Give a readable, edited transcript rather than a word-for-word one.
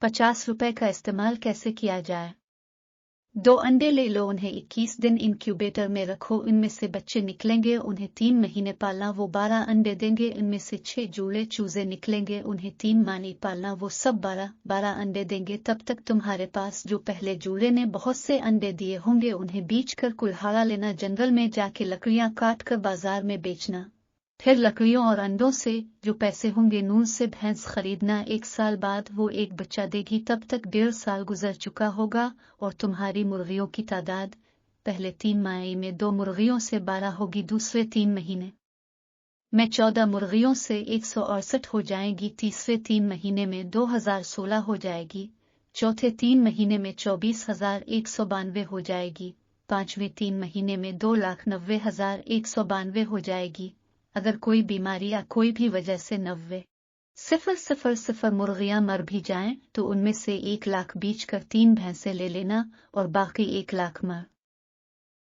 50 रुपए का इस्तेमाल कैसे किया जाए। 2 अंडे ले लो, उन्हें 21 दिन इंक्यूबेटर में रखो, इनमें से बच्चे निकलेंगे, उन्हें 3 महीने पालना, वो 12 अंडे देंगे, इनमें से 6 जूड़े चूजे निकलेंगे, उन्हें 3 माह पालना, वो सब 12 अंडे देंगे। तब तक तुम्हारे पास जो पहले जूड़े ने बहुत से अंडे दिए होंगे उन्हें बेच कर कुल्हाड़ा लेना, जंगल में जाके लकड़ियां काट कर बाजार में बेचना, फिर लकड़ियों और अंडों से जो पैसे होंगे नून से भैंस खरीदना। 1 साल बाद वो एक बच्चा देगी, तब तक 1.5 साल गुजर चुका होगा और तुम्हारी मुर्गियों की तादाद पहले 3 माह में 2 मुर्गियों से 12 होगी, दूसरे 3 महीने में 14 मुर्गियों से 168 हो जाएगी, तीसरे 3 महीने में 2016 हो जाएगी, चौथे 3 महीने में 24,192 हो जाएगी, पांचवें 3 महीने में 2,90,192 हो जाएगी। अगर कोई बीमारी या कोई भी वजह से 90,000 मुर्गियां मर भी जाएं तो उनमें से 1 लाख बेच कर 3 भैंसें ले लेना और बाकी 1 लाख मर